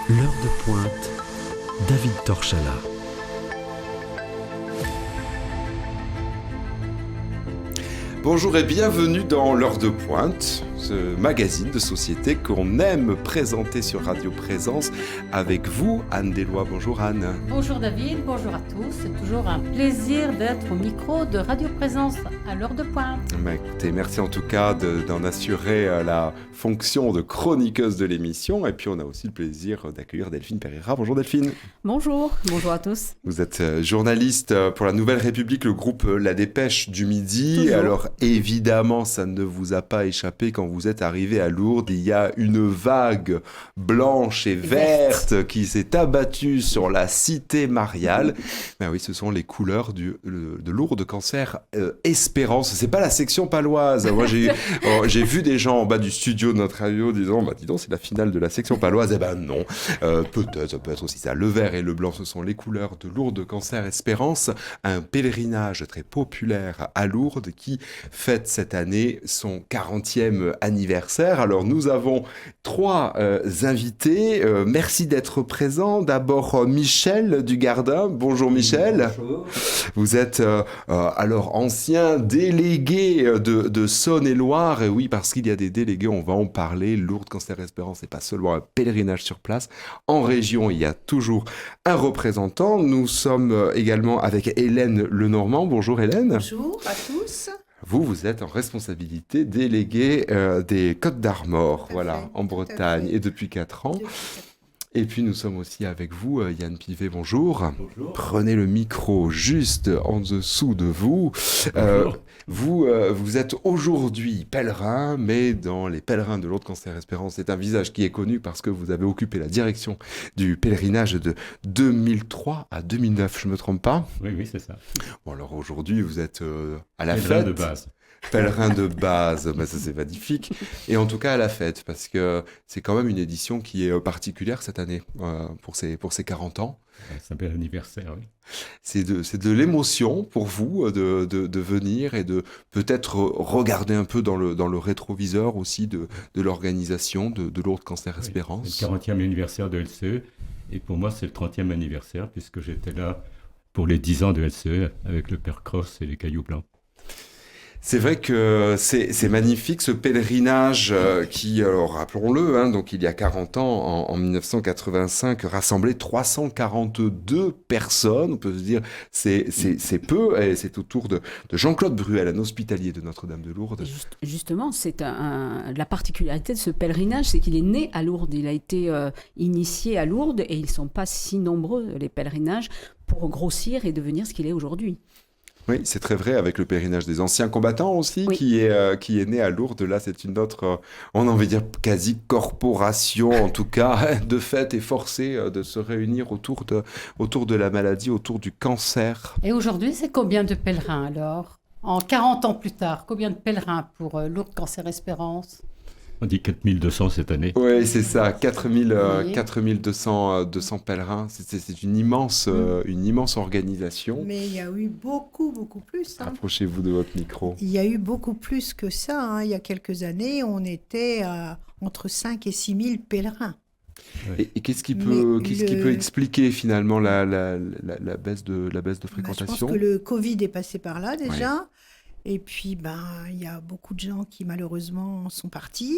L'heure de pointe, David Torchala. Bonjour et bienvenue dans l'heure de pointe, ce magazine de société qu'on aime présenter sur Radio Présence avec vous, Anne Deslois. Bonjour Anne. Bonjour David, bonjour à tous. C'est toujours un plaisir d'être au micro de Radio Présence à l'heure de pointe. Écoutez, merci en tout cas d'en assurer la fonction de chroniqueuse de l'émission. Et puis on a aussi le plaisir d'accueillir Delphine Pereira. Bonjour Delphine. Bonjour à tous. Vous êtes journaliste pour la Nouvelle République, le groupe La Dépêche du Midi. Toujours. Alors évidemment, ça ne vous a pas échappé quand vous êtes arrivé à Lourdes. Il y a une vague blanche et verte qui s'est abattue sur la cité mariale. Ben oui, ce sont les couleurs de Lourdes Cancer Espérance. C'est pas la section paloise. Moi, j'ai vu des gens en bas du studio de notre radio disant, dis donc, c'est la finale de la section paloise. Eh ben non, peut-être, ça peut être aussi ça. Le vert et le blanc, ce sont les couleurs de Lourdes Cancer Espérance, un pèlerinage très populaire à Lourdes qui fête cette année son 40e anniversaire. Alors nous avons trois invités. Merci d'être présents. D'abord Michel Dugardin. Bonjour Michel. Bonjour. Vous êtes alors ancien délégué de Saône-et-Loire. Et oui, parce qu'il y a des délégués, on va en parler. Lourdes Cancer Espérance, c'est pas seulement un pèlerinage sur place. En région, il y a toujours un représentant. Nous sommes également avec Hélène Lenormand. Bonjour Hélène. Bonjour à tous. Vous êtes en responsabilité déléguée des Côtes d'Armor, en Bretagne, et depuis 4 ans. Et puis nous sommes aussi avec vous, Yann Pivet, bonjour. Bonjour. Prenez le micro juste en dessous de vous. Vous êtes aujourd'hui pèlerin, mais dans les pèlerins de Lourdes Cancer Espérance, c'est un visage qui est connu parce que vous avez occupé la direction du pèlerinage de 2003 à 2009, je ne me trompe pas? Oui, c'est ça. Bon, alors aujourd'hui, vous êtes à la Pèlerin fête. de base. Pèlerin de base, ça c'est magnifique. Et en tout cas à la fête, parce que c'est quand même une édition qui est particulière cette année, pour ses 40 ans. C'est un bel anniversaire, oui. C'est de l'émotion pour vous de venir et de peut-être regarder un peu dans le rétroviseur aussi de l'organisation de Lourdes Cancer Espérance. C'est le 40e anniversaire de LCE, et pour moi c'est le 30e anniversaire, puisque j'étais là pour les 10 ans de LCE avec le Père Cross et les Cailloux Blancs. C'est vrai que c'est magnifique ce pèlerinage qui, alors rappelons-le, donc il y a 40 ans, en 1985, rassemblait 342 personnes. On peut se dire c'est peu, et c'est autour de Jean-Claude Bruel, un hospitalier de Notre-Dame de Lourdes. Justement, c'est la particularité de ce pèlerinage, c'est qu'il est né à Lourdes. Il a été initié à Lourdes et ils ne sont pas si nombreux, les pèlerinages, pour grossir et devenir ce qu'il est aujourd'hui. Oui, c'est très vrai, avec le pèlerinage des anciens combattants aussi, oui. qui est né à Lourdes. Là, c'est une autre, on a envie de dire quasi corporation, en tout cas, de fait, et forcée de se réunir autour de la maladie, autour du cancer. Et aujourd'hui, c'est combien de pèlerins alors? En 40 ans plus tard, combien de pèlerins pour Lourdes Cancer Espérance? On dit 4200 cette année. Oui, c'est ça, 4200 200 pèlerins. C'est une immense organisation. Mais il y a eu beaucoup plus. Approchez-vous de votre micro. Il y a eu beaucoup plus que ça. Il y a quelques années, on était à entre 5 et 6 000 pèlerins. Et qu'est-ce qui peut expliquer finalement la baisse de fréquentation? Je pense que le Covid est passé par là déjà. Ouais. Et puis, il y a beaucoup de gens qui malheureusement sont partis.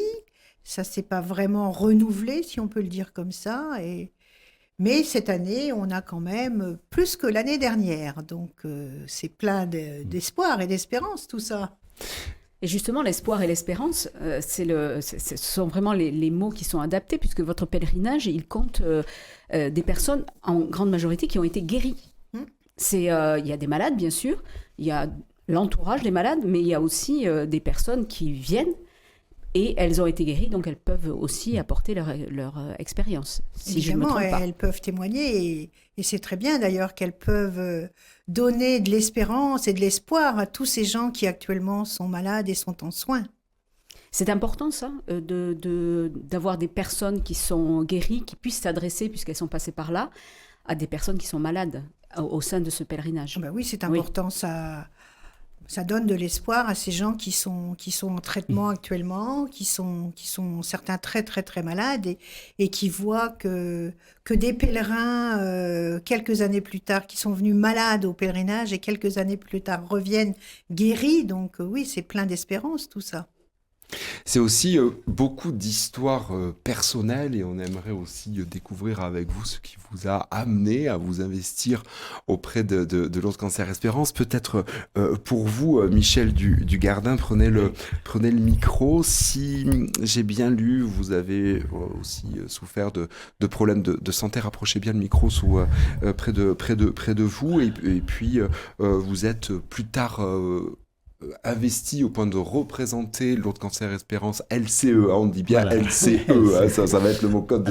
Ça ne s'est pas vraiment renouvelé, si on peut le dire comme ça. Mais cette année, on a quand même plus que l'année dernière. Donc, c'est plein d'espoir et d'espérance, tout ça. Et justement, l'espoir et l'espérance, ce sont vraiment les mots qui sont adaptés, puisque votre pèlerinage, il compte des personnes, en grande majorité, qui ont été guéries. Il y a des malades, bien sûr. Il y a l'entourage des malades, mais il y a aussi des personnes qui viennent et elles ont été guéries, donc elles peuvent aussi apporter leur expérience, si je ne me trompe pas. Elles peuvent témoigner et c'est très bien d'ailleurs qu'elles peuvent donner de l'espérance et de l'espoir à tous ces gens qui actuellement sont malades et sont en soins. C'est important ça, d'avoir des personnes qui sont guéries, qui puissent s'adresser, puisqu'elles sont passées par là, à des personnes qui sont malades au sein de ce pèlerinage. Oui, c'est important ça. ça donne de l'espoir à ces gens qui sont en traitement actuellement, qui sont certains très très très malades et qui voient que des pèlerins quelques années plus tard qui sont venus malades au pèlerinage et quelques années plus tard reviennent guéris. Donc oui, c'est plein d'espérance tout ça. C'est aussi beaucoup d'histoires personnelles et on aimerait aussi découvrir avec vous ce qui vous a amené à vous investir auprès de Lourdes Cancer Espérance. Peut-être pour vous, Michel Dugardin, prenez le micro. Si j'ai bien lu, vous avez aussi souffert de problèmes de santé. Rapprochez bien le micro près de vous et puis vous êtes plus tard investi au point de représenter Lourdes Cancer Espérance LCE, on dit bien voilà. LCE, ça va être le mot code de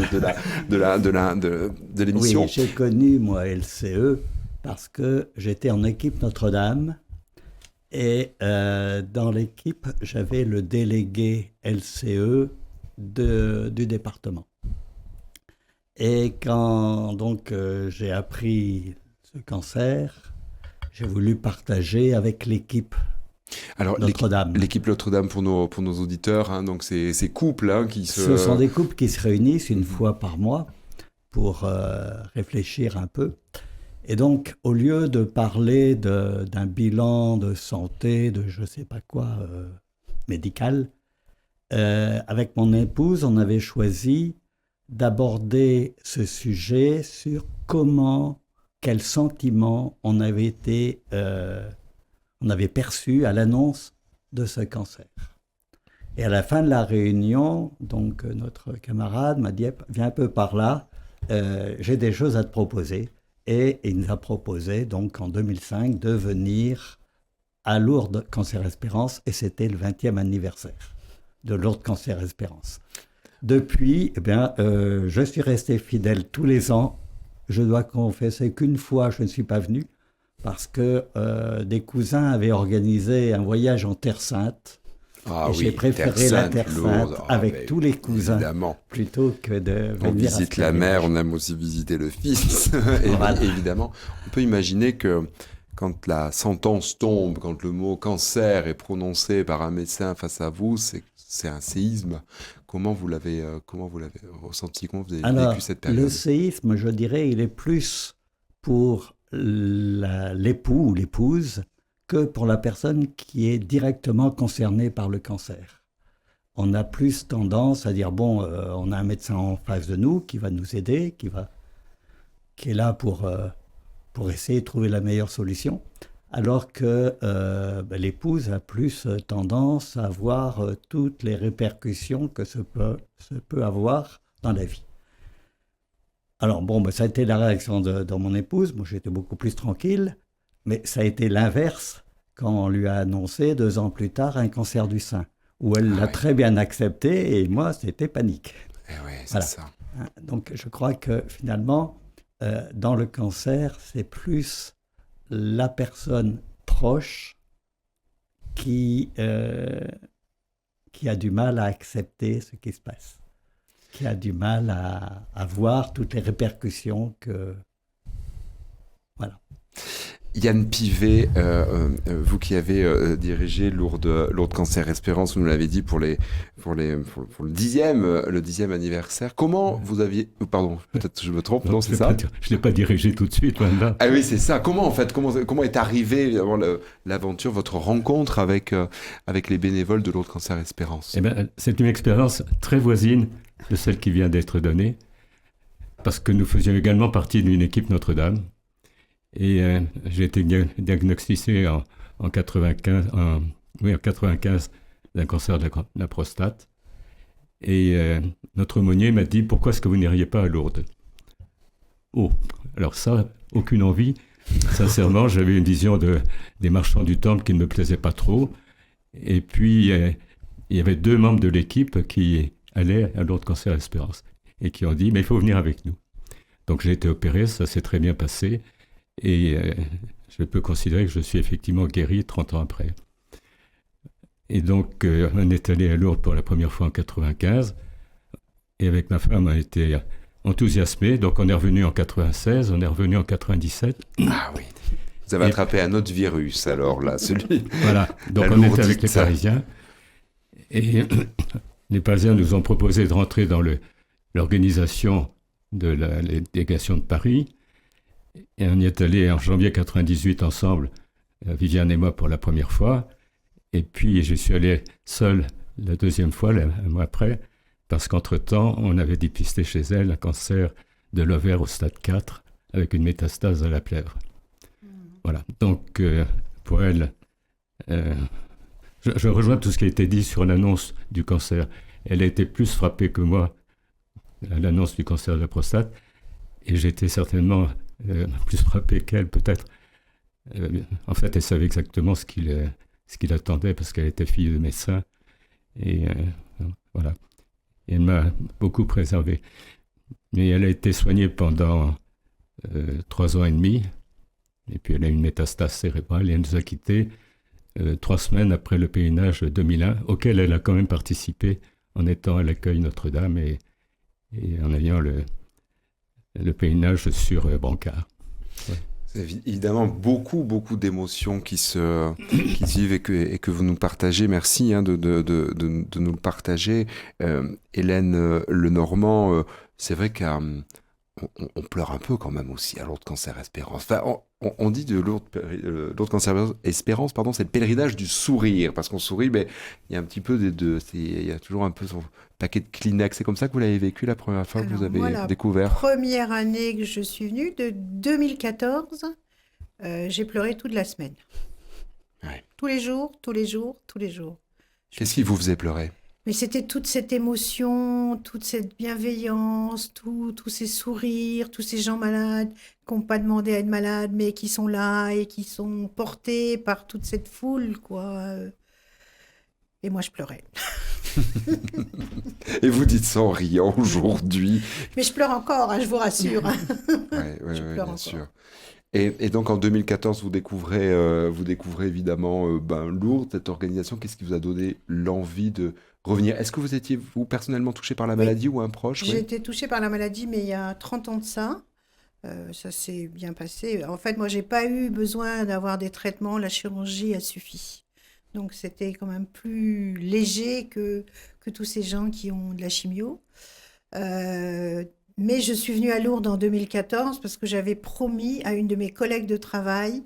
l'émission. Oui, j'ai connu moi LCE parce que j'étais en équipe Notre-Dame et dans l'équipe j'avais le délégué LCE du département. Et quand donc j'ai appris ce cancer, j'ai voulu partager avec l'équipe Alors, Notre-Dame. L'équipe Notre-Dame pour nos auditeurs, hein, donc c'est ces couples qui se... Ce sont des couples qui se réunissent une fois par mois pour réfléchir un peu. Et donc, au lieu de parler d'un bilan de santé, de je ne sais pas quoi, médical, avec mon épouse, on avait choisi d'aborder ce sujet sur quel sentiment on avait perçu à l'annonce de ce cancer. Et à la fin de la réunion, donc notre camarade m'a dit « Viens un peu par là, j'ai des choses à te proposer ». Et il nous a proposé, donc en 2005, de venir à Lourdes Cancer Espérance, et c'était le 20e anniversaire de Lourdes Cancer Espérance. Depuis, je suis resté fidèle tous les ans. Je dois confesser qu'une fois, je ne suis pas venu, parce que des cousins avaient organisé un voyage en Terre Sainte. J'ai préféré la Terre Sainte avec tous les cousins, évidemment, plutôt que de venir on visite la mère, on aime aussi visiter le fils. Voilà. Évidemment, on peut imaginer que quand la sentence tombe, quand le mot cancer est prononcé par un médecin face à vous, c'est un séisme. Comment vous l'avez ressenti? Comment vous avez vécu cette période? Le séisme, je dirais, il est plus pour l'époux ou l'épouse que pour la personne qui est directement concernée par le cancer. On a plus tendance à dire, on a un médecin en face de nous qui va nous aider, qui est là pour essayer de trouver la meilleure solution, alors que l'épouse a plus tendance à voir toutes les répercussions que ça peut avoir dans la vie. Alors ça a été la réaction de mon épouse. Moi, j'étais beaucoup plus tranquille, mais ça a été l'inverse quand on lui a annoncé 2 ans plus tard un cancer du sein, où elle l'a très bien accepté et moi, c'était panique. C'est ça. Donc, je crois que finalement, dans le cancer, c'est plus la personne proche qui a du mal à accepter ce qui se passe, qui a du mal à voir toutes les répercussions que... Voilà. Yann Pivet, vous qui avez dirigé Lourdes Cancer Espérance, vous nous l'avez dit pour le 10e anniversaire. Comment vous aviez... Pardon, peut-être que je me trompe, non, c'est ça? Je ne l'ai pas dirigé tout de suite, là. Ah oui, c'est ça. Comment est arrivée l'aventure, votre rencontre avec les bénévoles de Lourdes Cancer Espérance? C'est une expérience très voisine de celle qui vient d'être donnée, parce que nous faisions également partie d'une équipe Notre-Dame. Et j'ai été diagnostiqué en 95 d'un cancer de la prostate. Et notre aumônier m'a dit « Pourquoi est-ce que vous n'iriez pas à Lourdes ?» Alors ça, aucune envie. Sincèrement, j'avais une vision des marchands du temple qui ne me plaisait pas trop. Et puis, il y avait 2 membres de l'équipe qui allaient à Lourdes Cancer Espérance et qui ont dit « Mais il faut venir avec nous ». Donc j'ai été opéré, ça s'est très bien passé. Et je peux considérer que je suis effectivement guéri 30 ans après. Et donc, on est allé à Lourdes pour la première fois en 95. Et avec ma femme, on a été enthousiasmés. Donc, on est revenu en 96, on est revenu en 97. Ah oui. Vous avez attrapé un autre virus, alors là, celui... Voilà, donc La on était avec les lourdite. Parisiens. Et les Parisiens nous ont proposé de rentrer dans l'organisation de la délégation de Paris. Et on y est allé en janvier 98 ensemble, Viviane et moi, pour la première fois. Et puis, je suis allé seul la deuxième fois, un mois après, parce qu'entre-temps, on avait dépisté chez elle un cancer de l'ovaire au stade 4 avec une métastase à la plèvre. Voilà. Donc, pour elle, je rejoins tout ce qui a été dit sur l'annonce du cancer. Elle a été plus frappée que moi à l'annonce du cancer de la prostate. Et j'ai été certainement plus frappé qu'elle, peut-être. En fait, elle savait exactement ce qu'il attendait parce qu'elle était fille de médecin. Et voilà. Et elle m'a beaucoup préservé. Mais elle a été soignée pendant 3 ans et demi. Et puis elle a eu une métastase cérébrale et elle nous a quittés 3 semaines après le pèlerinage 2001, auquel elle a quand même participé en étant à l'accueil Notre-Dame et en ayant le pèlerinage sur Brancard. Ouais. C'est évidemment beaucoup d'émotions qui se vivent et que vous nous partagez. Merci de nous le partager. Hélène Lenormand, c'est vrai qu'on pleure un peu quand même aussi à Lourdes Cancer Espérance. Enfin, on dit de Lourdes Cancer Espérance, pardon, c'est le pèlerinage du sourire, parce qu'on sourit, mais il y a un petit peu il y a toujours un peu son paquet de Kleenex. C'est comme ça que vous l'avez vécu la première fois que vous avez découvert? Première année que je suis venue, de 2014, j'ai pleuré toute la semaine. Ouais. Tous les jours. Qu'est-ce qui vous faisait pleurer? Mais c'était toute cette émotion, toute cette bienveillance, tous ces sourires, tous ces gens malades qui n'ont pas demandé à être malades, mais qui sont là et qui sont portés par toute cette foule, quoi. Et moi, je pleurais. Et vous dites ça en riant aujourd'hui. Mais je pleure encore, hein, je vous rassure. Ouais, Je pleure bien encore. sûr. Et donc en 2014, vous découvrez évidemment Lourdes, cette organisation. Qu'est-ce qui vous a donné l'envie de revenir? Est-ce que vous étiez, vous, personnellement touché par la maladie ou un proche? J'ai Oui. été touchée par la maladie, mais il y a 30 ans de ça. Ça s'est bien passé. En fait, moi, j'ai pas eu besoin d'avoir des traitements. La chirurgie a suffi. Donc, c'était quand même plus léger que tous ces gens qui ont de la chimio. Mais je suis venue à Lourdes en 2014 parce que j'avais promis à une de mes collègues de travail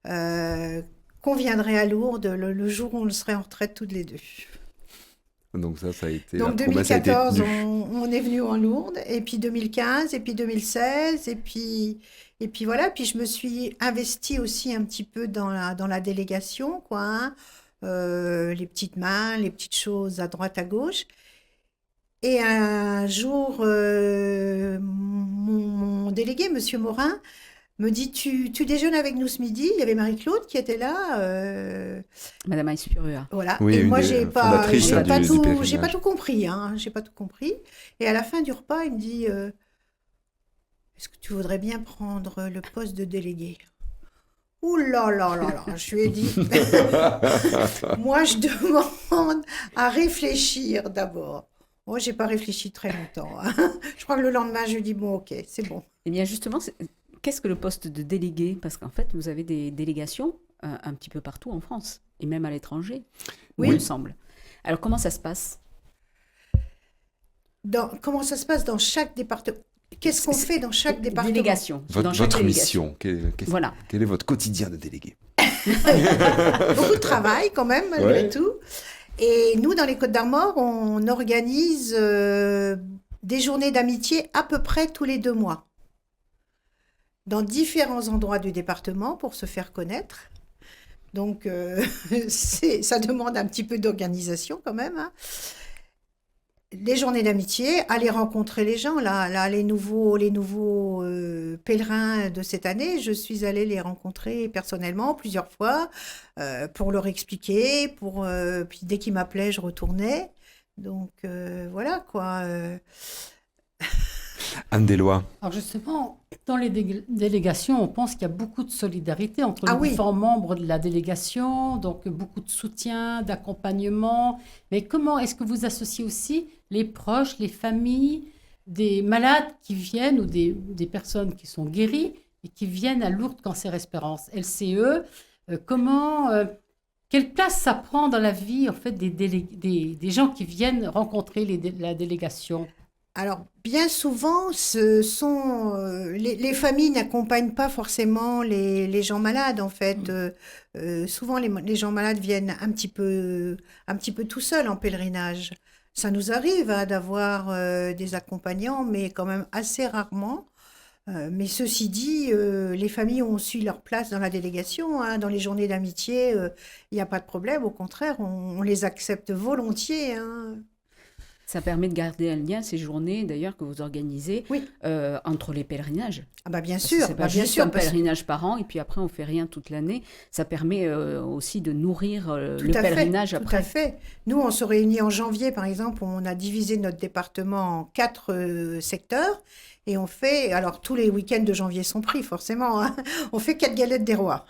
qu'on viendrait à Lourdes le jour où on serait en retraite toutes les deux. Donc ça a été... Donc la promesse a été 2014, tenue. on est venu en Lourdes, et puis 2015, et puis 2016, et puis voilà. Puis je me suis investie aussi un petit peu dans la délégation, quoi, hein. Les petites mains, les petites choses à droite, à gauche. Et un jour, mon délégué, Monsieur Morin, me dit, tu déjeunes avec nous ce midi? Il y avait Marie-Claude qui était là. Madame Aïs-Purua. Voilà. Oui, Et une moi, des j'ai pas fondatrices, j'ai hein, pas du tout pèlerinage. compris, hein. J'ai pas tout compris. Et à la fin du repas, il me dit, est-ce que tu voudrais bien prendre le poste de délégué? Ouh là là là là, je lui ai dit, moi, je demande à réfléchir d'abord. Moi, j'ai pas réfléchi très longtemps, hein. Je crois que le lendemain, je lui ai dit, bon, ok, c'est bon. Eh bien, justement, qu'est-ce que le poste de délégué? Parce qu'en fait, vous avez des délégations un petit peu partout en France, et même à l'étranger, Oui. il me semble. Alors, comment ça se passe? Comment ça se passe dans chaque département? Qu'est-ce qu'on fait dans chaque département? Délégation. dans chaque Votre délégation. mission, Voilà. quel est votre quotidien de délégué? Beaucoup de travail quand même, malgré Ouais. tout. Et nous, dans les Côtes-d'Armor, on organise des journées d'amitié à peu près tous les 2 mois. Dans différents endroits du département pour se faire connaître. Donc, ça demande un petit peu d'organisation quand même, hein. Les journées d'amitié, aller rencontrer les gens. Là, les nouveaux pèlerins de cette année, je suis allée les rencontrer personnellement plusieurs fois pour leur expliquer. Puis dès qu'ils m'appelaient, je retournais. Donc voilà quoi. Anne Deslois. Alors justement, dans les délégations, on pense qu'il y a beaucoup de solidarité entre Ah les oui. différents membres de la délégation, donc beaucoup de soutien, d'accompagnement. Mais comment est-ce que vous associez aussi les proches, les familles, des malades qui viennent ou des personnes qui sont guéries, et qui viennent à Lourdes Cancer Espérance, LCE. Quelle place ça prend dans la vie en fait, des gens qui viennent rencontrer la délégation? Alors, bien souvent, ce sont les familles n'accompagnent pas forcément les gens malades, en fait. Souvent, les gens malades viennent un petit peu tout seuls en pèlerinage. Ça nous arrive d'avoir des accompagnants, mais quand même assez rarement. Mais ceci dit, les familles ont aussi leur place dans la délégation, hein. Dans les journées d'amitié, il n'y a pas de problème. Au contraire, on les accepte volontiers, hein. Ça permet de garder un lien, ces journées d'ailleurs que vous organisez, Oui. entre les pèlerinages. Ah bah bien Parce que sûr, c'est pas bah bien juste sûr, un parce- pèlerinage par an et puis après on fait rien toute l'année. Ça permet aussi de nourrir Tout le à fait, pèlerinage tout après. à fait. Nous, on se réunit en janvier, par exemple, on a divisé notre département en 4 secteurs et on fait, alors tous les week-ends de janvier sont pris, forcément, hein. On fait 4 galettes des rois.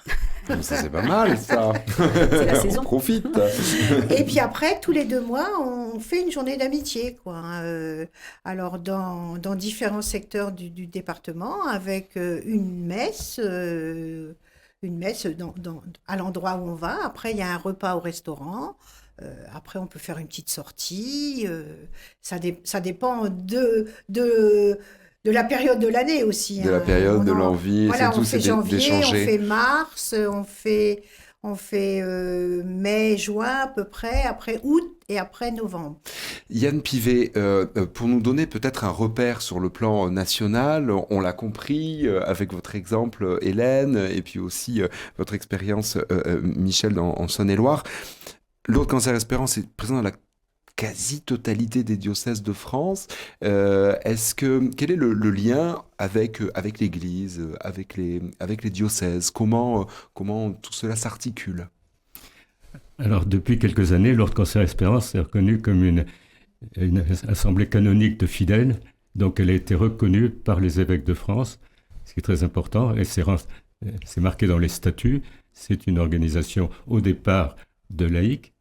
Ça, c'est pas mal, ça. C'est la On saison. profite. Et puis après, tous les 2 mois, on fait une journée d'amitié, quoi, hein. Alors, dans différents secteurs du département, avec une messe à l'endroit où on va. Après, il y a un repas au restaurant. Après, on peut faire une petite sortie. Ça dépend de la période de l'année aussi, De la hein. période, de l'envie, Voilà, c'est on tout, fait c'est janvier, on d'échanger. fait mars, on fait mai, juin à peu près, après août et après novembre. Yann Pivet, pour nous donner peut-être un repère sur le plan national, on l'a compris avec votre exemple Hélène et puis aussi votre expérience Michel en Saône-et-Loire. Lourdes Cancer Espérance est présent dans la quasi-totalité des diocèses de France. Quel est le lien avec l'Église, avec les diocèses? Comment tout cela s'articule? Alors, depuis quelques années, Lourdes Cancer Espérance est reconnue comme une assemblée canonique de fidèles. Donc, elle a été reconnue par les évêques de France, ce qui est très important. Et c'est marqué dans les statuts. C'est une organisation, au départ, de laïcs,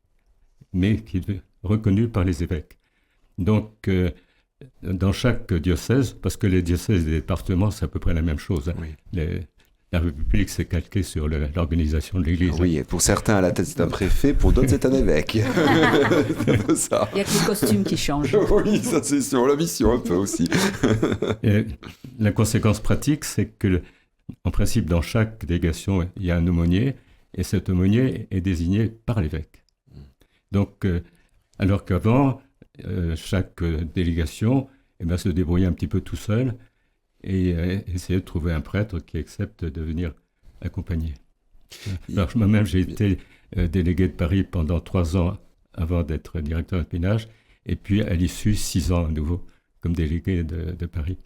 mais qui est reconnue par les évêques. Donc, dans chaque diocèse, parce que les diocèses et les départements, c'est à peu près la même chose, hein. Oui. La République s'est calquée sur l'organisation de l'Église. Oui, et pour certains, à la tête, c'est un préfet, pour d'autres, c'est un évêque. C'est un peu ça. Il n'y a que les costumes qui changent. Oui, ça c'est sur la mission un peu aussi. Et la conséquence pratique, c'est que, en principe, dans chaque délégation, il y a un aumônier, et cet aumônier est désigné par l'évêque. Donc, alors qu'avant, chaque délégation se débrouillait un petit peu tout seul et essayait de trouver un prêtre qui accepte de venir accompagner. Alors, moi-même, j'ai été délégué de Paris pendant 3 ans avant d'être directeur de pèlerinage, et puis à l'issue, 6 ans à nouveau comme délégué de Paris.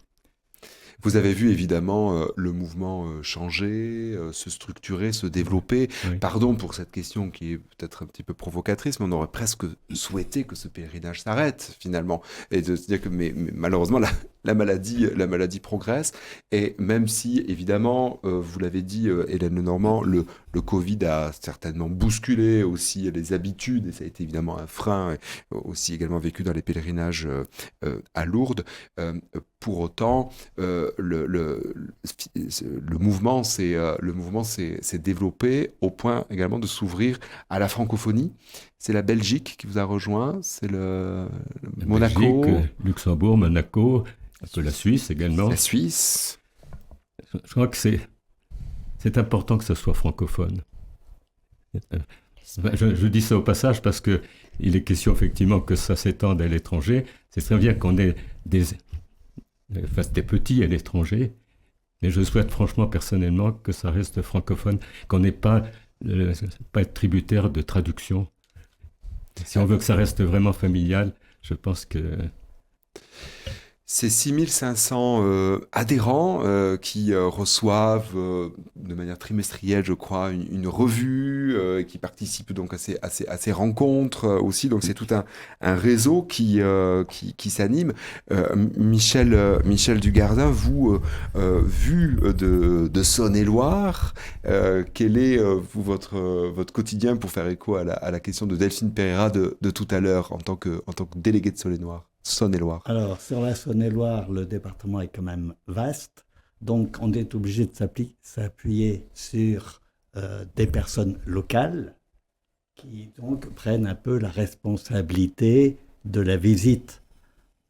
Vous avez vu évidemment le mouvement changer, se structurer, se développer. Oui. Pardon pour cette question qui est peut-être un petit peu provocatrice, mais on aurait presque souhaité que ce pèlerinage s'arrête finalement. Et de se dire que mais malheureusement la maladie progresse. Et même si évidemment, vous l'avez dit Hélène Lenormand, le Covid a certainement bousculé aussi les habitudes, et ça a été évidemment un frein, aussi également vécu dans les pèlerinages à Lourdes. Pour autant, le mouvement s'est développé au point également de s'ouvrir à la francophonie. C'est la Belgique qui vous a rejoint, c'est le Monaco, Belgique, Luxembourg, Monaco, un peu la Suisse également. la Suisse. Je crois que c'est important que ce soit francophone. Je dis ça au passage parce qu'il est question effectivement que ça s'étende à l'étranger. C'est très bien qu'on ait des petits à l'étranger, mais je souhaite franchement personnellement que ça reste francophone, qu'on n'ait pas être tributaire de traduction. Si on veut que ça reste vraiment familial, je pense que... Ces 6500 adhérents qui reçoivent de manière trimestrielle, je crois, une revue, qui participent donc à ces rencontres aussi. Donc c'est tout un réseau qui s'anime. Michel Dugardin, vous, vu de Saône-et-Loire, quel est votre quotidien, pour faire écho à la question de Delphine Pereira de tout à l'heure, en tant que délégué de Saône-et-Loire? Alors, sur la Saône-et-Loire, le département est quand même vaste. Donc, on est obligé de s'appuyer sur des personnes locales qui donc prennent un peu la responsabilité de la visite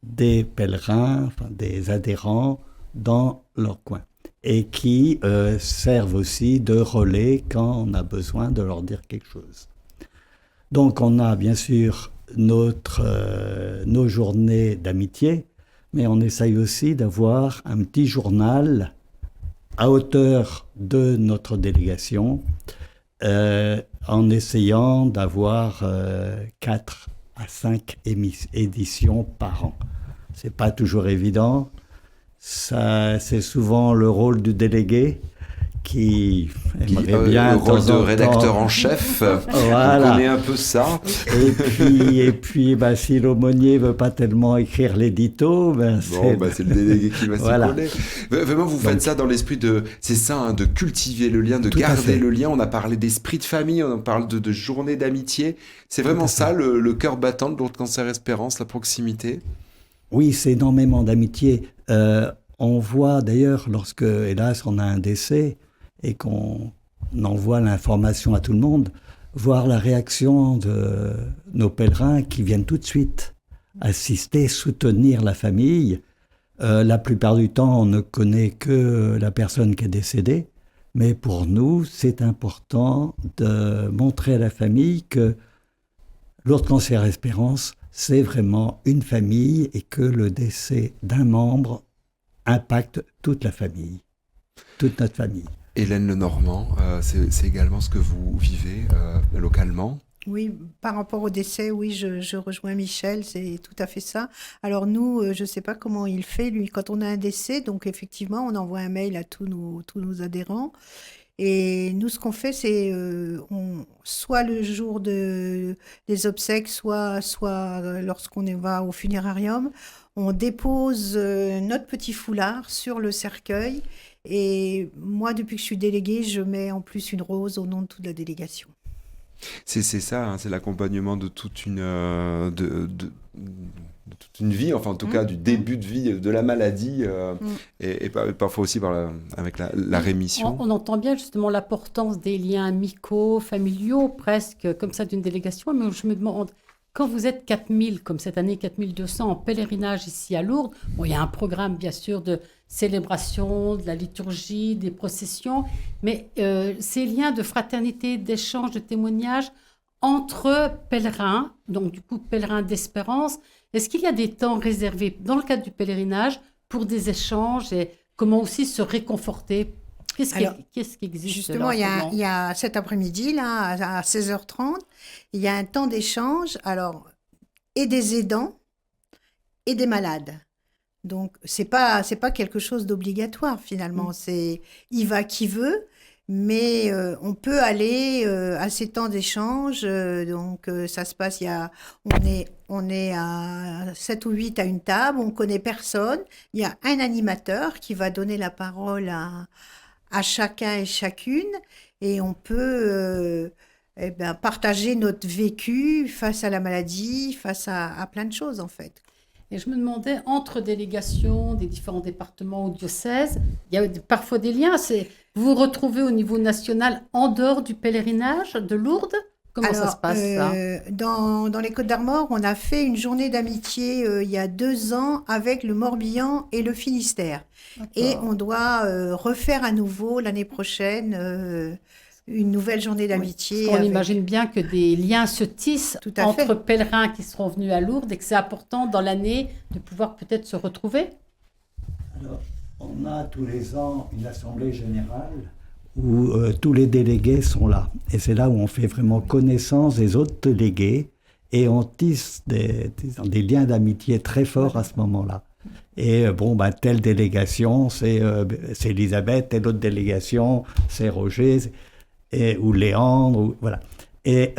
des pèlerins, enfin des adhérents dans leur coin, et qui servent aussi de relais quand on a besoin de leur dire quelque chose. Donc on a bien sûr nos journées d'amitié, mais on essaye aussi d'avoir un petit journal à hauteur de notre délégation, en essayant d'avoir 4 à 5 éditions par an. C'est pas toujours évident. Ça, c'est souvent le rôle du délégué qui aimerait bien le rôle temps de en rédacteur temps. en chef. Voilà. On connaît un peu ça. Et puis si l'aumônier veut pas tellement écrire l'édito, C'est le délégué qui va s'y Voilà. coller. Vraiment, vous faites Donc, ça dans l'esprit de... C'est ça, hein, de cultiver le lien, de Tout à garder fait. le lien. On a parlé d'esprit de famille, on parle de journée d'amitié. C'est vraiment à ça, le cœur battant de Lourdes Cancer Espérance, la proximité. Oui, c'est énormément d'amitié. On voit d'ailleurs, lorsque, hélas, on a un décès et qu'on envoie l'information à tout le monde, voir la réaction de nos pèlerins qui viennent tout de suite assister, soutenir la famille. La plupart du temps, on ne connaît que la personne qui est décédée, mais pour nous, c'est important de montrer à la famille que Lourdes Cancer Espérance, c'est vraiment une famille et que le décès d'un membre impacte toute la famille, toute notre famille. Hélène Lenormand, c'est également ce que vous vivez localement. Oui, par rapport au décès, oui, je rejoins Michel, c'est tout à fait ça. Alors nous, je ne sais pas comment il fait, lui, quand on a un décès, donc effectivement, on envoie un mail à tous nos adhérents. Et nous, ce qu'on fait, c'est soit le jour des obsèques, soit lorsqu'on va au funérarium, on dépose notre petit foulard sur le cercueil. Et moi, depuis que je suis déléguée, je mets en plus une rose au nom de toute la délégation. C'est ça, hein, c'est l'accompagnement de toute une toute une vie, enfin en tout cas du début de vie de la maladie et parfois aussi avec la rémission. On entend bien justement l'importance des liens amicaux, familiaux, presque comme ça d'une délégation, mais je me demande, quand vous êtes 4000, comme cette année 4200 en pèlerinage ici à Lourdes, bon, il y a un programme bien sûr de célébration, de la liturgie, des processions, mais ces liens de fraternité, d'échange, de témoignage entre pèlerins, donc du coup pèlerins d'espérance, est-ce qu'il y a des temps réservés dans le cadre du pèlerinage pour des échanges et comment aussi se réconforter? Qu'est-ce qui existe Justement, là, il y a cet après-midi, là, à 16h30, il y a un temps d'échange, alors, et des aidants et des malades. Donc, c'est pas quelque chose d'obligatoire, finalement. Il va qui veut, mais on peut aller à ces temps d'échange. Donc, ça se passe, on est à 7 ou 8 à une table, on connaît personne. Il y a un animateur qui va donner la parole à chacun et chacune, et on peut partager notre vécu face à la maladie, face à plein de choses, en fait. Et je me demandais, entre délégations des différents départements ou diocèses, il y a parfois des liens. Vous vous retrouvez au niveau national en dehors du pèlerinage de Lourdes? Comment ça se passe, ça? Dans les Côtes-d'Armor, on a fait une journée d'amitié il y a 2 ans avec le Morbihan et le Finistère. D'accord. Et on doit refaire à nouveau l'année prochaine une nouvelle journée d'amitié. On imagine bien que des liens se tissent Tout à entre fait. pèlerins qui seront venus à Lourdes et que c'est important dans l'année de pouvoir peut-être se retrouver. Alors, on a tous les ans une assemblée générale où tous les délégués sont là. Et c'est là où on fait vraiment connaissance des autres délégués et on tisse des liens d'amitié très forts à ce moment-là. Et telle délégation, c'est Elisabeth, telle autre délégation, c'est Roger, ou Léandre, voilà. Et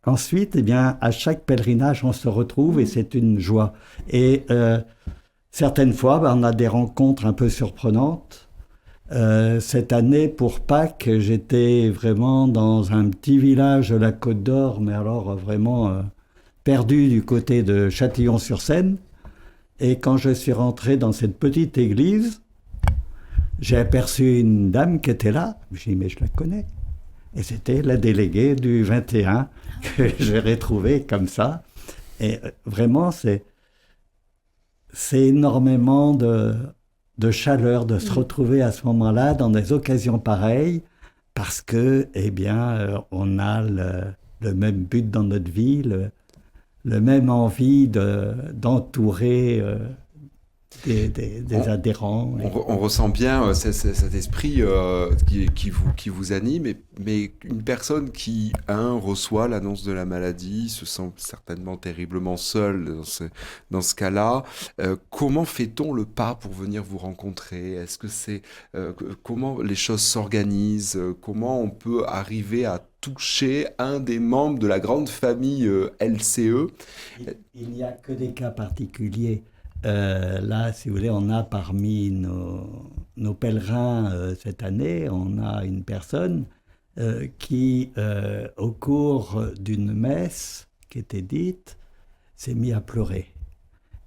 ensuite, à chaque pèlerinage, on se retrouve et c'est une joie. Et certaines fois, on a des rencontres un peu surprenantes. Cette année, pour Pâques, j'étais vraiment dans un petit village de la Côte d'Or, mais alors vraiment perdu du côté de Châtillon-sur-Seine. Et quand je suis rentré dans cette petite église, j'ai aperçu une dame qui était là. J'ai dit, mais je la connais. Et c'était la déléguée du 21 que j'ai retrouvée comme ça. Et vraiment, c'est énormément de chaleur de se retrouver à ce moment-là dans des occasions pareilles parce que, eh bien, on a le même but dans notre vie, le même envie d'entourer des adhérents. On ressent bien cet esprit qui vous anime, mais une personne qui, reçoit l'annonce de la maladie, se sent certainement terriblement seule dans ce cas-là. Comment fait-on le pas pour venir vous rencontrer? Est-ce que comment les choses s'organisent? Comment on peut arriver à toucher un des membres de la grande famille LCE? Il n'y a que des cas particuliers. Là, si vous voulez, on a parmi nos pèlerins cette année, on a une personne qui, au cours d'une messe qui était dite, s'est mise à pleurer.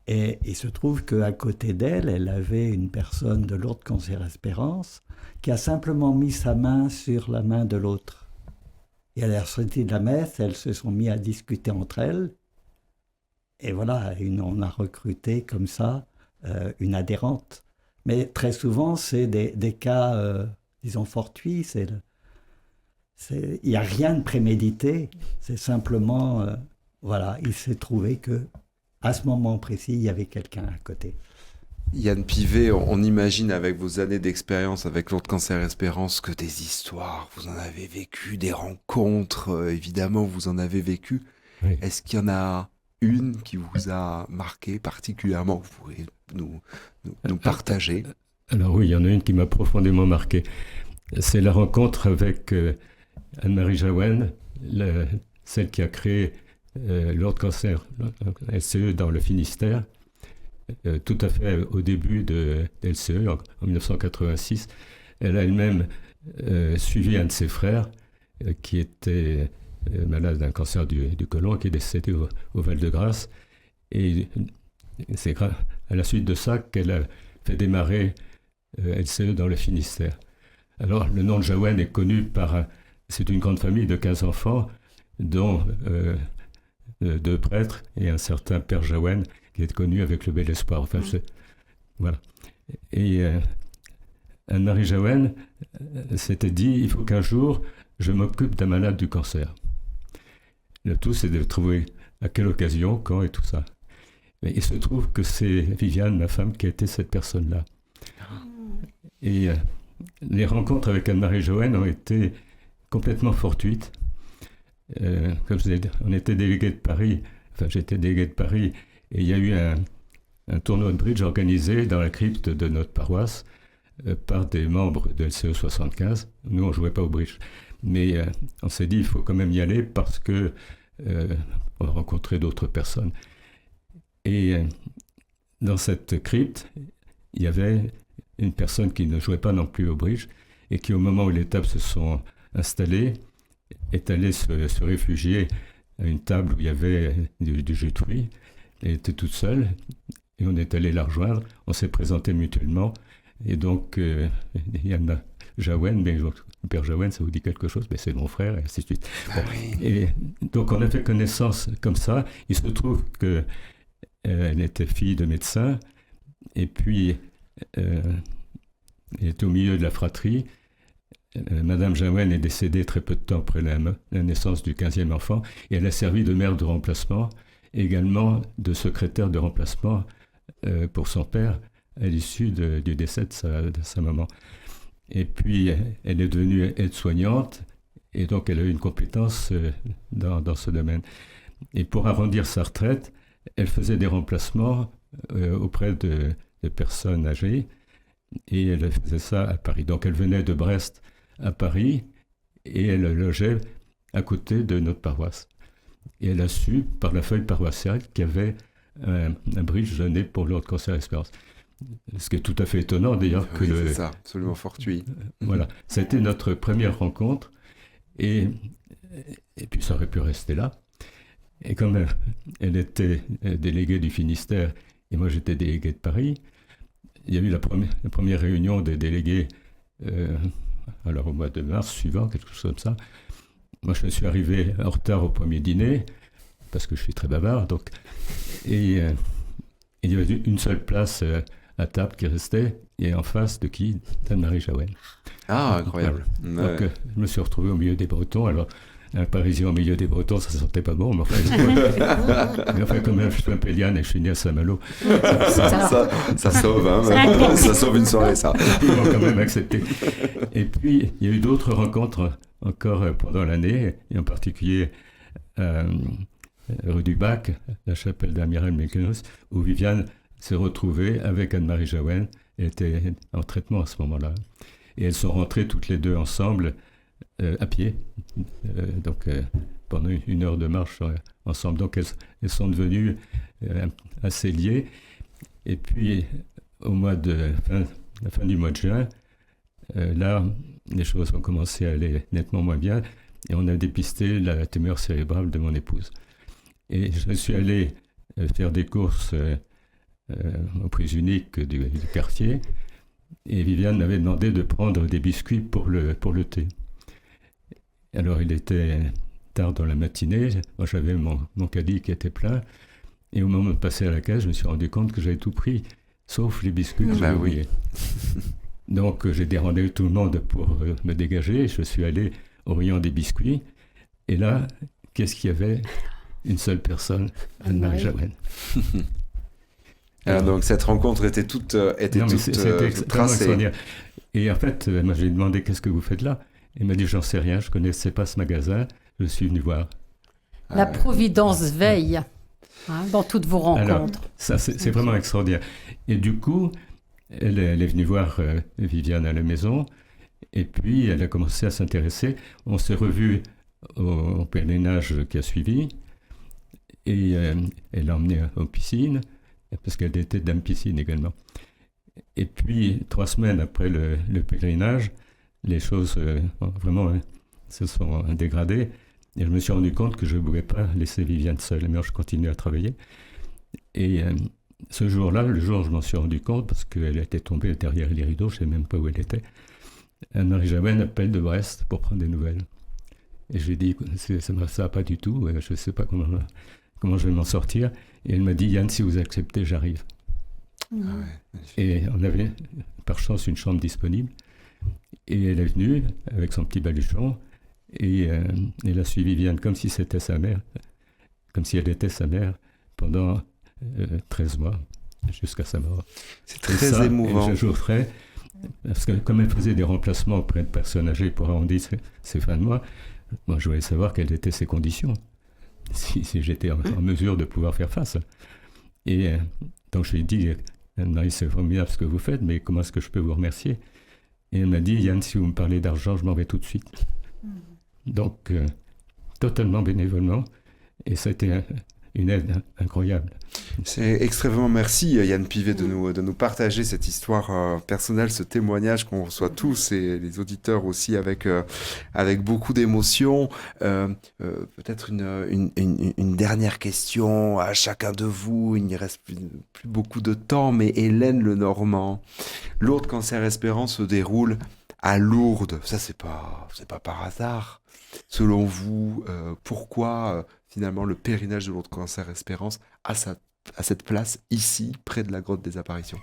Et il se trouve qu'à côté d'elle, elle avait une personne de Lourdes Cancer Espérance qui a simplement mis sa main sur la main de l'autre. Et à la sortie de la messe, elles se sont mises à discuter entre elles. Et voilà, on a recruté comme ça une adhérente. Mais très souvent, c'est des cas, disons, fortuits. Il n'y a rien de prémédité. C'est simplement, voilà, il s'est trouvé qu'à ce moment précis, il y avait quelqu'un à côté. Yann Pivet, on imagine avec vos années d'expérience avec Lourdes Cancer Espérance que des histoires, vous en avez vécu, des rencontres, évidemment, vous en avez vécu. Oui. Est-ce qu'il y en a une qui vous a marqué particulièrement, que vous pourriez nous partager? Alors oui, il y en a une qui m'a profondément marqué. C'est la rencontre avec Anne-Marie Jaouen, celle qui a créé Lourdes Cancer LCE dans le Finistère, tout à fait au début de LCE, en 1986. Elle a elle-même suivi un de ses frères qui était malade d'un cancer du côlon, qui est décédé au Val-de-Grâce. Et c'est à la suite de ça qu'elle a fait démarrer LCE dans le Finistère. Alors, le nom de Jaouen est connu c'est une grande famille de 15 enfants, dont 2 prêtres et un certain Père Jaouen, qui est connu avec le Bel Espoir. Enfin, voilà. Et Anne-Marie Jaouen s'était dit, il faut qu'un jour, je m'occupe d'un malade du cancer. Le tout, c'est de trouver à quelle occasion, quand et tout ça. Mais il se trouve que c'est Viviane, ma femme, qui a été cette personne-là. Et les rencontres avec Anne-Marie Jaouen ont été complètement fortuites. Comme je disais, on était délégué de Paris, enfin j'étais délégué de Paris, et il y a eu un tournoi de bridge organisé dans la crypte de notre paroisse par des membres de LCE 75. Nous, on ne jouait pas au bridge. Mais on s'est dit, il faut quand même y aller parce que on va rencontrer d'autres personnes. Et dans cette crypte, il y avait une personne qui ne jouait pas non plus au bridge et qui, au moment où les tables se sont installées, est allée se réfugier à une table où il y avait du jus de fruits. Elle était toute seule et on est allé la rejoindre. On s'est présentés mutuellement. Et donc, il y en a Jaouen, mais le Père Jaouen, ça vous dit quelque chose, mais c'est mon frère, et ainsi de suite. Bon. Et donc, on a fait connaissance comme ça. Il se trouve qu'elle était fille de médecin, et puis elle était au milieu de la fratrie. Madame Jaouen est décédée très peu de temps après la naissance du 15e enfant, et elle a servi de mère de remplacement, et également de secrétaire de remplacement pour son père, à l'issue du décès de sa maman. Et puis, elle est devenue aide-soignante, et donc elle a eu une compétence dans ce domaine. Et pour arrondir sa retraite, elle faisait des remplacements auprès de personnes âgées, et elle faisait ça à Paris. Donc elle venait de Brest à Paris, et elle logeait à côté de notre paroisse. Et elle a su, par la feuille paroissiale, qu'il y avait un bridge donné pour Lourdes Cancer Espérance. Ce qui est tout à fait étonnant d'ailleurs. Oui, c'est ça, absolument fortuit. Voilà, ça a été notre première rencontre, et puis ça aurait pu rester là. Et comme elle était déléguée du Finistère, et moi j'étais délégué de Paris, il y a eu la première réunion des délégués alors au mois de mars suivant, quelque chose comme ça. Moi, je suis arrivé en retard au premier dîner, parce que je suis très bavard, donc. Et il y avait une seule place à table qui restait, et en face de qui? d'Anne-Marie Jaouen. Ah, incroyable. Voilà. Donc, Ouais. je me suis retrouvé au milieu des Bretons. Alors, un Parisien au milieu des Bretons, ça ne sentait pas bon, mais enfin, quand même, je suis un Péliane et je suis né à Saint-Malo. Ça sauve, hein. Ça sauve une soirée, ça. Ils m'ont quand même accepté. Et puis, il y a eu d'autres rencontres encore pendant l'année, et en particulier rue du Bac, la chapelle d'Amiral Mekenos, où Viviane s'est retrouvée avec Anne-Marie Jaouen. Elle était en traitement à ce moment-là. Et elles sont rentrées toutes les deux ensemble, à pied, pendant une heure de marche ensemble. Donc elles sont devenues assez liées. Et puis, la fin du mois de juin, là, les choses ont commencé à aller nettement moins bien. Et on a dépisté la tumeur cérébrale de mon épouse. Et je suis allé faire des courses au prix unique du quartier. Et Viviane m'avait demandé de prendre des biscuits pour le thé. Alors il était tard dans la matinée, moi j'avais mon caddie qui était plein, et au moment de passer à la caisse, je me suis rendu compte que j'avais tout pris, sauf les biscuits que j'avais oubliés. Donc j'ai dérangé tout le monde pour me dégager, je suis allé au rayon des biscuits, et là, qu'est-ce qu'il y avait? Une seule personne, Anne-Marie Jaouen. Alors, donc cette rencontre était toute c'était tracée. Et en fait, moi j'ai demandé qu'est-ce que vous faites là? Il m'a dit j'en sais rien, je ne connaissais pas ce magasin, je suis venu voir. La Providence veille dans toutes vos rencontres. Alors, ça c'est vraiment extraordinaire. Et du coup, elle est venue voir Viviane à la maison, et puis elle a commencé à s'intéresser. On s'est revus au pèlerinage qui a suivi, et elle l'a emmenée aux piscines, parce qu'elle était dame piscine également. Et puis, 3 semaines après le pèlerinage, les choses vraiment se sont dégradées. Et je me suis rendu compte que je ne pouvais pas laisser Viviane seule. Mais je continuais à travailler. Et ce jour-là, le jour où je m'en suis rendu compte, parce qu'elle était tombée derrière les rideaux, je ne savais même pas où elle était, Anne-Marie Jaouen appelle de Brest pour prendre des nouvelles. Et je lui ai dit, ça ne va pas du tout, je ne sais pas comment je vais m'en sortir. Et elle m'a dit, Yann, si vous acceptez, j'arrive. Ah ouais, et on avait par chance une chambre disponible. Et elle est venue avec son petit baluchon, et elle a suivi Viviane comme si c'était sa mère, comme si elle était sa mère pendant 13 mois, jusqu'à sa mort. C'est très émouvant. Et j'ajouterais, parce que comme elle faisait des remplacements auprès de personnes âgées pour arrondir ses fins de mois, moi je voulais savoir quelles étaient ses conditions, si j'étais en mesure de pouvoir faire face. Et donc je lui ai dit, Anne-Marie, c'est formidable ce que vous faites, mais comment est-ce que je peux vous remercier? Et elle m'a dit, Yann, si vous me parlez d'argent, je m'en vais tout de suite. Donc, totalement bénévolement. Et ça a été une aide incroyable. C'est extrêmement merci Yann Pivet de nous partager cette histoire personnelle, ce témoignage qu'on reçoit tous et les auditeurs aussi avec beaucoup d'émotion. Peut-être une dernière question à chacun de vous. Il n'y reste plus beaucoup de temps, mais Hélène Lenormand, Lourdes Cancer Espérance se déroule à Lourdes. Ça c'est pas par hasard. Selon vous, pourquoi finalement le pèlerinage de Lourdes Cancer Espérance a cette place ici, près de la grotte des apparitions?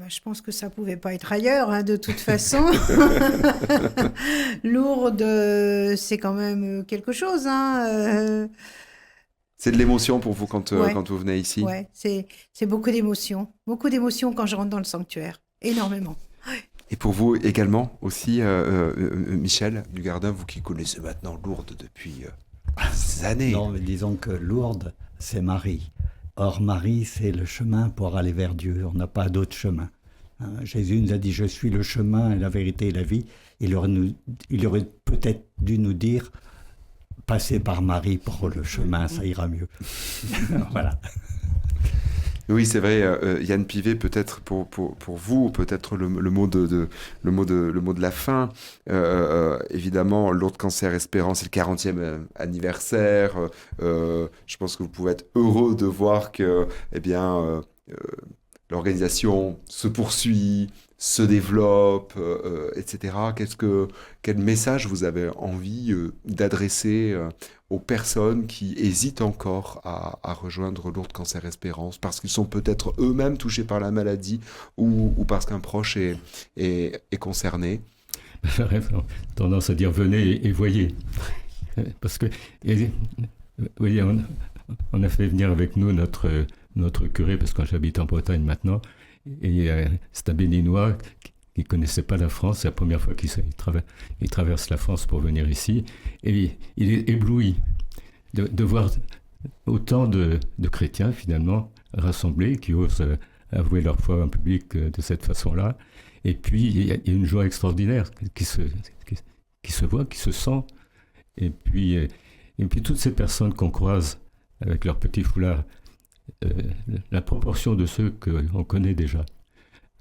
Je pense que ça ne pouvait pas être ailleurs, de toute façon. Lourdes, c'est quand même quelque chose. C'est de l'émotion pour vous quand Ouais. vous venez ici? Ouais, c'est beaucoup d'émotions. Beaucoup d'émotions quand je rentre dans le sanctuaire. Énormément. Et pour vous également aussi, Michel Dugardin, vous qui connaissez maintenant Lourdes depuis des années. Non, mais disons que Lourdes, c'est Marie. Or, Marie, c'est le chemin pour aller vers Dieu. On n'a pas d'autre chemin. Jésus nous a dit, je suis le chemin et la vérité et la vie. Il aurait peut-être dû nous dire, passez par Marie pour le chemin, ça ira mieux. Voilà. Oui, c'est vrai, Yann Pivet, peut-être pour vous, peut-être le mot de la fin. Évidemment, Lourdes Cancer Espérance, c'est le 40e anniversaire. Je pense que vous pouvez être heureux de voir que, l'organisation se poursuit, se développe, etc. Quel message vous avez envie d'adresser aux personnes qui hésitent encore à rejoindre Lourdes Cancer Espérance parce qu'ils sont peut-être eux-mêmes touchés par la maladie ou parce qu'un proche est concerné? J'aurais tendance à dire venez et voyez. Parce que, vous voyez, on a fait venir avec nous notre curé, parce que j'habite en Bretagne maintenant, et c'est un Béninois qui ne connaissait pas la France. C'est la première fois qu'il traverse la France pour venir ici, et il est ébloui de voir autant de chrétiens, finalement, rassemblés, qui osent avouer leur foi en public de cette façon-là. Et puis, il y a une joie extraordinaire qui se voit, qui se sent. Et puis toutes ces personnes qu'on croise avec leurs petits foulards, la proportion de ceux qu'on connaît déjà.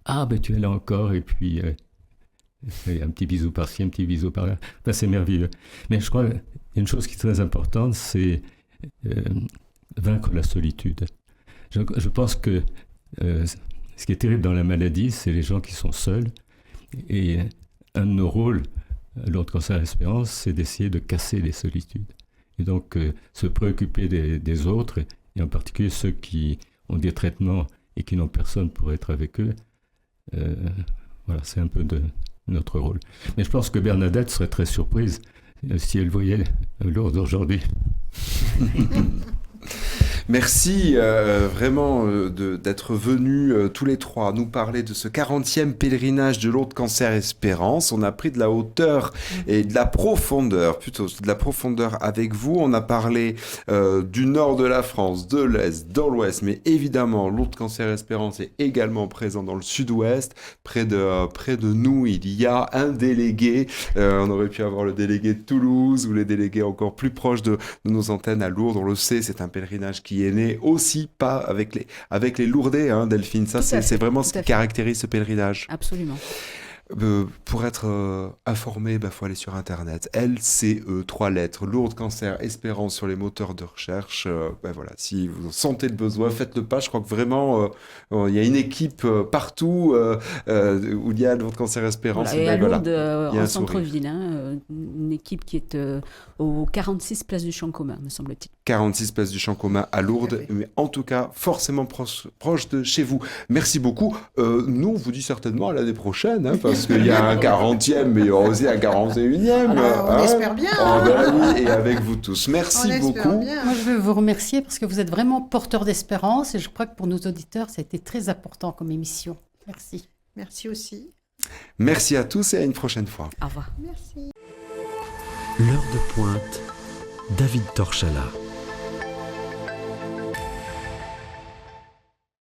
Ah, ben tu es là encore, et puis un petit bisou par-ci, un petit bisou par-là. Ben, c'est merveilleux. Mais je crois une chose qui est très importante, c'est vaincre la solitude. Je pense que ce qui est terrible dans la maladie, c'est les gens qui sont seuls. Et un de nos rôles, Lourdes Cancer Espérance, c'est d'essayer de casser les solitudes. Et donc, se préoccuper des autres, et en particulier ceux qui ont des traitements et qui n'ont personne pour être avec eux. Voilà, c'est un peu de notre rôle. Mais je pense que Bernadette serait très surprise si elle voyait Lourdes aujourd'hui. Merci vraiment d'être venus tous les trois nous parler de ce 40e pèlerinage de Lourdes Cancer Espérance. On a pris de la hauteur et de la profondeur, plutôt de la profondeur avec vous. On a parlé du nord de la France, de l'est, de l'ouest, mais évidemment Lourdes Cancer Espérance est également présent dans le sud-ouest. Près de nous, il y a un délégué. On aurait pu avoir le délégué de Toulouse ou les délégués encore plus proches de nos antennes à Lourdes. On le sait, c'est un pèlerinage qui est né aussi pas avec les Lourdais, hein, Delphine. Ça, c'est vraiment ce qui caractérise ce pèlerinage. Absolument. Pour être informé, faut aller sur Internet. LCE, 3 lettres, Lourdes Cancer Espérance sur les moteurs de recherche. Voilà, si vous sentez le besoin, faites le pas. Je crois que vraiment, il y a une équipe partout où il y a Lourdes Cancer Espérance. Voilà, et à Lourdes, en centre-ville, une équipe qui est au 46 place du Champ Commun, me semble-t-il. 46 place du Champ Commun à Lourdes, mais en tout cas, forcément proche de chez vous. Merci beaucoup. Nous, on vous dit certainement à l'année prochaine, parce qu'il y a un 40e, mais il y aura aussi un 41e. On espère bien. Oui, et avec vous tous. Merci beaucoup. Moi, je veux vous remercier parce que vous êtes vraiment porteur d'espérance et je crois que pour nos auditeurs, ça a été très important comme émission. Merci. Merci aussi. Merci à tous et à une prochaine fois. Au revoir. Merci. L'heure de pointe, David Torchala.